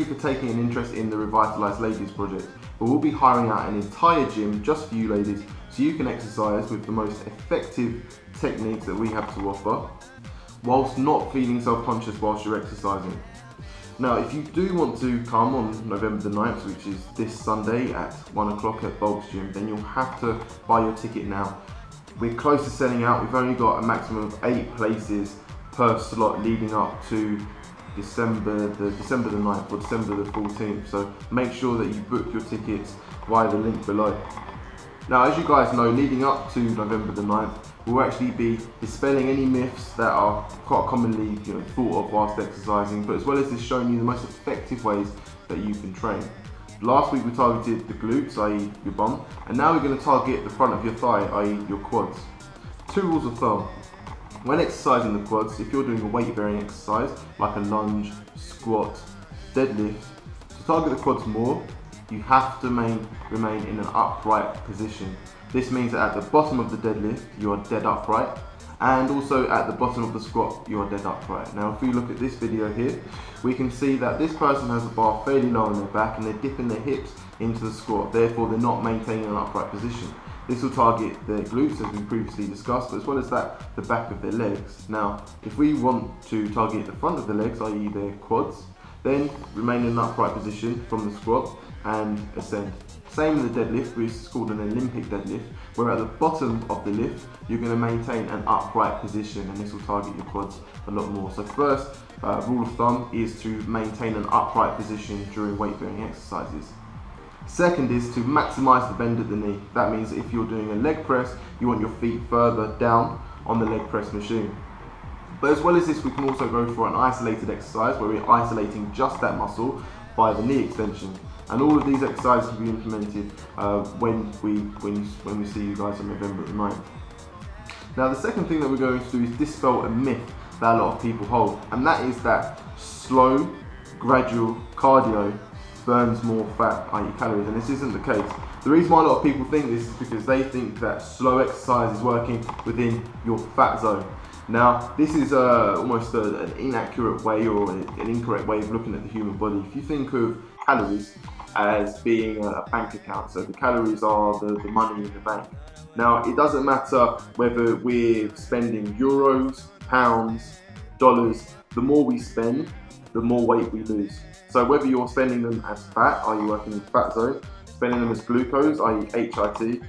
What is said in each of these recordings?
for taking an interest in the Revitalise Ladies project, but we'll be hiring out an entire gym just for you ladies so you can exercise with the most effective techniques that we have to offer, whilst not feeling self-conscious whilst you're exercising. Now, if you do want to come on November the 9th, which is this Sunday at 1 o'clock at Bulks Gym, then you'll have to buy your ticket now. We're close to selling out. We've only got a maximum of 8 places per slot leading up to December the 9th or December the 14th. So make sure that you book your tickets via the link below. Now, as you guys know, leading up to November the 9th, we'll actually be dispelling any myths that are quite commonly thought of whilst exercising, but as well as this showing you the most effective ways that you can train. Last week we targeted the glutes, i.e. your bum, and now we're going to target the front of your thigh, i.e. your quads. 2 rules of thumb. When exercising the quads, if you're doing a weight bearing exercise like a lunge, squat, deadlift, to target the quads more, you have to remain in an upright position. This means that at the bottom of the deadlift, you are dead upright, and also at the bottom of the squat, you are dead upright. Now, if we look at this video here, we can see that this person has a bar fairly low on their back and they're dipping their hips into the squat, therefore they're not maintaining an upright position. This will target their glutes, as we previously discussed, but as well as that, the back of their legs. Now, if we want to target the front of the legs, i.e. their quads, then remain in an upright position from the squat and ascend. Same with the deadlift, which is called an Olympic deadlift, where at the bottom of the lift, you're going to maintain an upright position, and this will target your quads a lot more. So first rule of thumb is to maintain an upright position during weight bearing exercises. Second is to maximize the bend at the knee. That means if you're doing a leg press, you want your feet further down on the leg press machine. But as well as this, we can also go for an isolated exercise where we're isolating just that muscle by the knee extension. And all of these exercises will be implemented when we see you guys on November the 9th. Now, the second thing that we're going to do is dispel a myth that a lot of people hold, and that is that slow, gradual cardio burns more fat, i.e. calories, and this isn't the case. The reason why a lot of people think this is because they think that slow exercise is working within your fat zone. Now, this is almost an inaccurate way or an incorrect way of looking at the human body. If you think of calories as being a bank account, so the calories are the money in the bank. Now, it doesn't matter whether we're spending euros, pounds, dollars, the more we spend, the more weight we lose. So whether you're spending them as fat, i.e. working in the fat zone, spending them as glucose, i.e. HIT,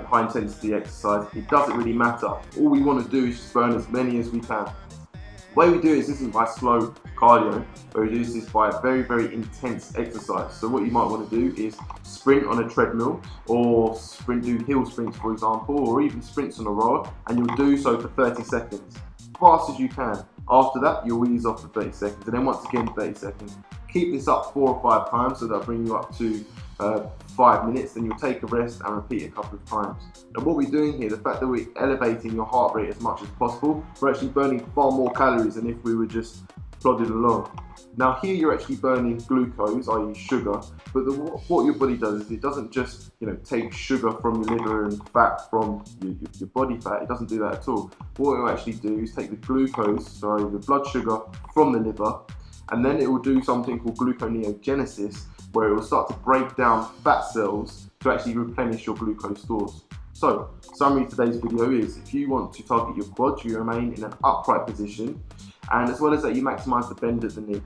high intensity exercise, it doesn't really matter. All we want to do is just burn as many as we can. The way we do this isn't by slow cardio, but we do this by a very, very intense exercise. So what you might want to do is sprint on a treadmill, or do hill sprints, for example, or even sprints on a rower, and you'll do so for 30 seconds, fast as you can. After that, you'll ease off for 30 seconds, and then once again 30 seconds. Keep this up 4 or 5 times, so that'll bring you up to 5 minutes, then you'll take a rest and repeat a couple of times. And what we're doing here, the fact that we're elevating your heart rate as much as possible, we're actually burning far more calories than if we were just plodding along. Now here you're actually burning glucose, i.e. sugar, but what your body does is it doesn't just take sugar from your liver and fat from your body fat. It doesn't do that at all. What it will actually do is take the the blood sugar from the liver, and then it will do something called gluconeogenesis, where it will start to break down fat cells to actually replenish your glucose stores. So, summary of today's video is, if you want to target your quads, you remain in an upright position, and as well as that, you maximize the bend at the knee.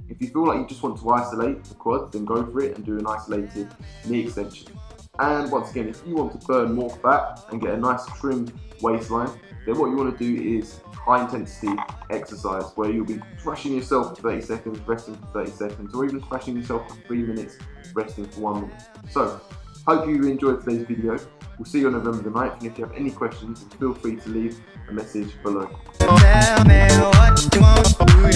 If you feel like you just want to isolate the quads, then go for it and do an isolated knee extension. And once again, if you want to burn more fat and get a nice trim waistline, then what you want to do is high intensity exercise, where you'll be thrashing yourself for 30 seconds, resting for 30 seconds, or even thrashing yourself for 3 minutes, resting for 1 minute. So, hope you enjoyed today's video. We'll see you on November the 9th, and if you have any questions, feel free to leave a message below. Tell me what you want to do.